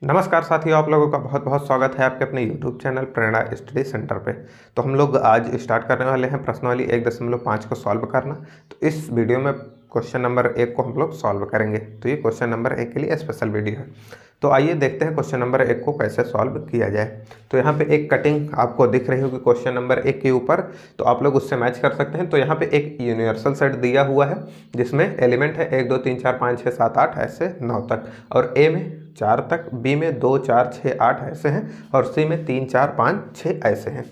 नमस्कार साथियों, आप लोगों का बहुत बहुत स्वागत है आपके अपने YouTube चैनल प्रेरणा स्टडी सेंटर पे। तो हम लोग आज स्टार्ट करने वाले हैं प्रश्नावली 1.5 को सॉल्व करना। तो इस वीडियो में क्वेश्चन नंबर 1 को हम लोग सॉल्व करेंगे। तो ये क्वेश्चन नंबर 1 के लिए स्पेशल वीडियो है। तो आइए देखते हैं क्वेश्चन नंबर 1 को कैसे सॉल्व किया जाए। तो यहाँ पे एक कटिंग आपको दिख रही होगी क्वेश्चन नंबर 1 के ऊपर, तो आप लोग उससे मैच कर सकते हैं। तो यहाँ पे एक यूनिवर्सल सेट दिया हुआ है जिसमें एलिमेंट है 1 2 3 4 5 6 7 8 ऐसे 9 तक, और ए में 4 तक, बी में 2 4 6 8 ऐसे हैं, और सी में 3 4 5 6 ऐसे हैं।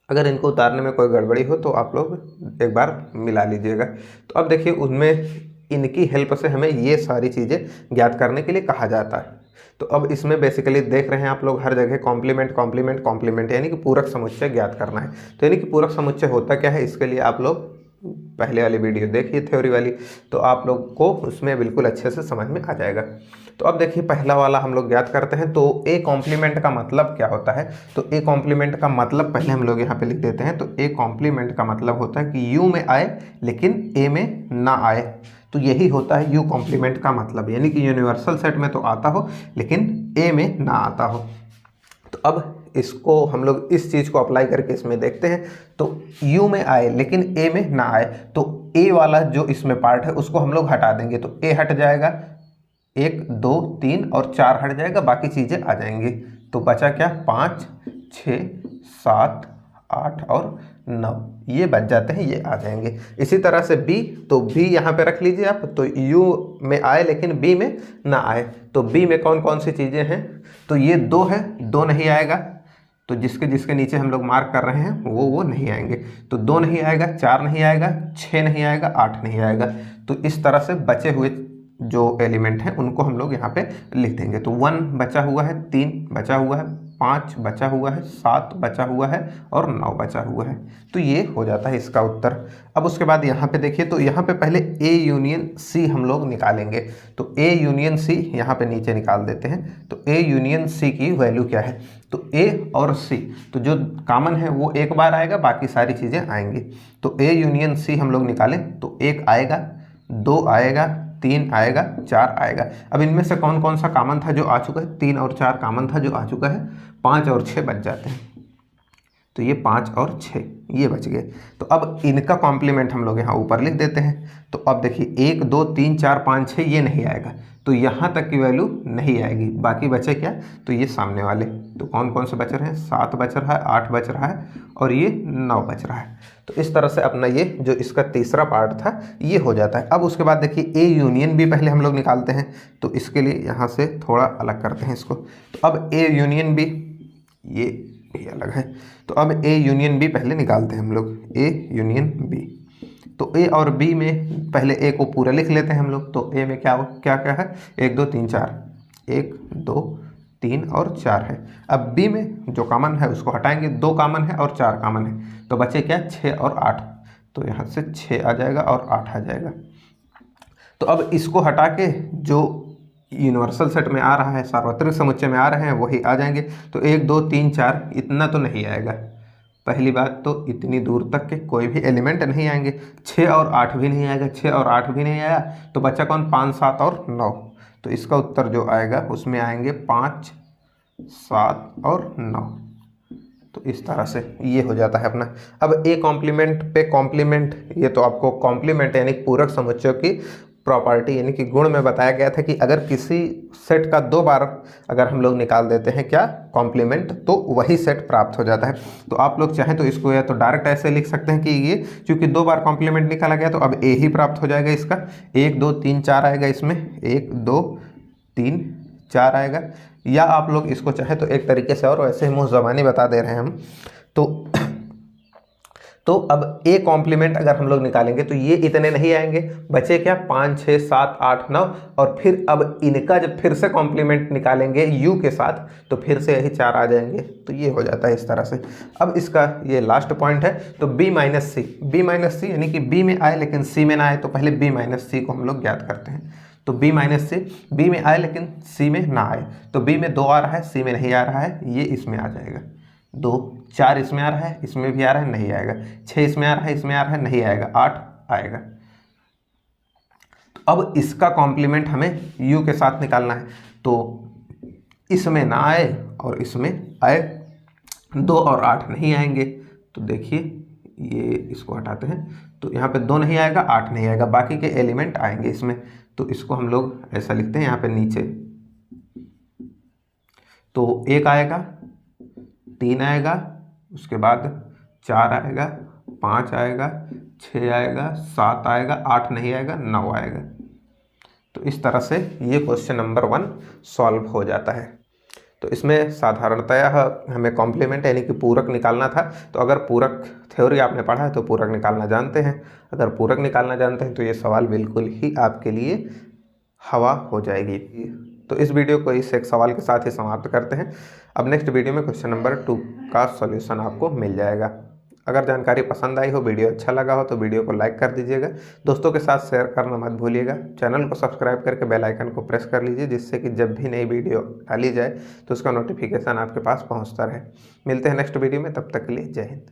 अगर इनको उतारने में कोई गड़बड़ी हो तो आप लोग एक बार मिला लीजिएगा। तो अब देखिए, उनमें इनकी हेल्प से हमें ये सारी चीज़ें ज्ञात करने के लिए कहा जाता है। तो अब इसमें बेसिकली देख रहे हैं आप लोग हर जगह कॉम्प्लीमेंट कॉम्प्लीमेंट कॉम्प्लीमेंट, यानी कि पूरक समुच्चय ज्ञात करना है। तो यानी कि पूरक समुच्चय होता क्या है, इसके लिए आप लोग पहले वाली वीडियो देखिए थ्योरी वाली, तो आप लोग को उसमें बिल्कुल अच्छे से समझ में आ जाएगा। तो अब देखिए, पहला वाला हम लोग ज्ञात करते हैं। तो ए कॉम्प्लीमेंट का मतलब क्या होता है, तो ए कॉम्प्लीमेंट का मतलब पहले हम लोग यहाँ पे लिख देते हैं। तो ए कॉम्प्लीमेंट का मतलब होता है कि यू में आए लेकिन ए में ना आए, तो यही होता है यू कॉम्प्लीमेंट का मतलब, यानी कि यूनिवर्सल सेट में तो आता हो लेकिन ए में ना आता हो। तो अब इसको हम लोग इस चीज़ को अप्लाई करके इसमें देखते हैं। तो U में आए लेकिन A में ना आए, तो A वाला जो इसमें पार्ट है उसको हम लोग हटा देंगे। तो A हट जाएगा, 1 2 3 और 4 हट जाएगा, बाकी चीज़ें आ जाएंगी। तो बचा क्या, 5 6 7 8 और 9, ये बच जाते हैं, ये आ जाएंगे। इसी तरह से B, तो B यहाँ पे रख लीजिए आप। तो U में आए लेकिन B में ना आए, तो B में कौन कौन सी चीज़ें हैं, तो ये 2 है, 2 नहीं आएगा, तो जिसके जिसके नीचे हम लोग मार्क कर रहे हैं वो नहीं आएंगे। तो 2 नहीं आएगा, 4 नहीं आएगा, 6 नहीं आएगा, 8 नहीं आएगा। तो इस तरह से बचे हुए जो एलिमेंट हैं उनको हम लोग यहाँ पे लिख देंगे। तो 1 बचा हुआ है, 3 बचा हुआ है, 5 बचा हुआ है, 7 बचा हुआ है और 9 बचा हुआ है। तो ये हो जाता है इसका उत्तर। अब उसके बाद यहाँ पे देखिए, तो यहाँ पे पहले ए यूनियन सी हम लोग निकालेंगे। तो ए यूनियन सी यहाँ पे नीचे निकाल देते हैं। तो ए यूनियन सी की वैल्यू क्या है, तो ए और सी, तो जो कॉमन है वो एक बार आएगा, बाकी सारी चीज़ें आएंगी। तो ए यूनियन सी हम लोग निकालें तो 1 आएगा, 2 आएगा, 3 आएगा, 4 आएगा। अब इनमें से कौन कौन सा कॉमन था जो आ चुका है, 3 और 4 कॉमन था जो आ चुका है, 5 और 6 बच जाते हैं। तो ये 5 और 6 ये बच गए। तो अब इनका कॉम्प्लीमेंट हम लोग यहाँ ऊपर लिख देते हैं। तो अब देखिए, 1 2 3 4 5 6 ये नहीं आएगा, तो यहाँ तक की वैल्यू नहीं आएगी। बाकी बचे क्या, तो ये सामने वाले, तो कौन कौन से बच रहे हैं, 7 बच रहा है, 8 बच रहा है और ये 9 बच रहा है। तो इस तरह से अपना ये जो इसका तीसरा पार्ट था ये हो जाता है। अब उसके बाद देखिए, ए यूनियन बी पहले हम लोग निकालते हैं। तो इसके लिए यहाँ से थोड़ा अलग करते हैं इसको। तो अब ए यूनियन बी, ये अलग है। तो अब ए यूनियन बी पहले निकालते हैं हम लोग, ए यूनियन बी। तो ए और बी में पहले ए को पूरा लिख लेते हैं हम लोग। तो ए में क्या क्या क्या है, 1 2 3 4, 1 2 3 और 4 है। अब बी में जो कॉमन है उसको हटाएंगे, 2 कॉमन है और 4 कॉमन है, तो बचे क्या, 6 और 8। तो यहाँ से 6 आ जाएगा और 8 आ जाएगा। तो अब इसको हटा के जो यूनिवर्सल सेट में आ रहा है, सार्वत्रिक समुच्चय में आ रहे हैं, वही आ जाएंगे। तो 1 2 3 4 इतना तो नहीं आएगा, पहली बात तो इतनी दूर तक के कोई भी एलिमेंट नहीं आएंगे। 6 और 8 भी नहीं आएगा, 6 और 8 भी नहीं आया, तो बचा कौन, 5 7 और 9। तो इसका उत्तर जो आएगा उसमें आएंगे 5 7 और 9। तो इस तरह से ये हो जाता है अपना। अब ए कॉम्प्लीमेंट पे कॉम्प्लीमेंट, ये तो आपको कॉम्प्लीमेंट यानी पूरक समुच्चयों की प्रॉपर्टी यानी कि गुण में बताया गया था कि अगर किसी सेट का 2 बार अगर हम लोग निकाल देते हैं क्या, कॉम्प्लीमेंट, तो वही सेट प्राप्त हो जाता है। तो आप लोग चाहें तो इसको या तो डायरेक्ट ऐसे लिख सकते हैं कि ये चूंकि 2 बार कॉम्प्लीमेंट निकाला गया तो अब ए ही प्राप्त हो जाएगा इसका। 1 2 3 4 आएगा इसमें, 1 2 3 4 आएगा। या आप लोग इसको चाहे तो एक तरीके से, और वैसे ही मुँह ज़बानी बता दे रहे हैं हम, तो अब ए कॉम्प्लीमेंट अगर हम लोग निकालेंगे तो ये इतने नहीं आएंगे, बचे क्या, 5 6 7 8 9, और फिर अब इनका जब फिर से कॉम्प्लीमेंट निकालेंगे यू के साथ तो फिर से यही 4 आ जाएंगे। तो ये हो जाता है इस तरह से। अब इसका ये लास्ट पॉइंट है, तो बी माइनस सी यानी कि बी में आए लेकिन सी में ना आए, तो पहले बी माइनस सी को हम लोग ज्ञात करते हैं। तो बी माइनस सी, बी में आए लेकिन सी में ना आए, तो बी में 2 आ रहा है, सी में नहीं आ रहा है, ये इसमें आ जाएगा। 2 4 इसमें आ रहा है, इसमें भी आ रहा है, नहीं आएगा। 6 इसमें आ रहा है, इसमें आ रहा है, नहीं आएगा। 8 आएगा। तो अब इसका कॉम्प्लीमेंट हमें u के साथ निकालना है। तो इसमें ना आए और इसमें आए, 2 और 8 नहीं आएंगे। तो देखिए ये इसको हटाते हैं तो यहाँ पे 2 नहीं आएगा, 8 नहीं आएगा, बाकी के एलिमेंट आएंगे इसमें। तो इसको हम लोग ऐसा लिखते हैं यहाँ पे नीचे, तो 1 आएगा, 3 आएगा, उसके बाद 4 आएगा, 5 आएगा, 6 आएगा, 7 आएगा, 8 नहीं आएगा, 9 आएगा। तो इस तरह से ये क्वेश्चन नंबर 1 सॉल्व हो जाता है। तो इसमें साधारणतया हमें कॉम्प्लीमेंट यानी कि पूरक निकालना था। तो अगर पूरक थ्योरी आपने पढ़ा है तो पूरक निकालना जानते हैं। अगर पूरक निकालना जानते हैं तो ये सवाल बिल्कुल ही आपके लिए हवा हो जाएगी। तो इस वीडियो को इस एक सवाल के साथ ही समाप्त करते हैं। अब नेक्स्ट वीडियो में क्वेश्चन नंबर 2 का सॉल्यूशन आपको मिल जाएगा। अगर जानकारी पसंद आई हो, वीडियो अच्छा लगा हो तो वीडियो को लाइक कर दीजिएगा, दोस्तों के साथ शेयर करना मत भूलिएगा। चैनल को सब्सक्राइब करके बेल आइकन को प्रेस कर लीजिए, जिससे कि जब भी नई वीडियो डाली जाए तो उसका नोटिफिकेशन आपके पास पहुंचता रहे। मिलते हैं नेक्स्ट वीडियो में, तब तक के लिए जय हिंद।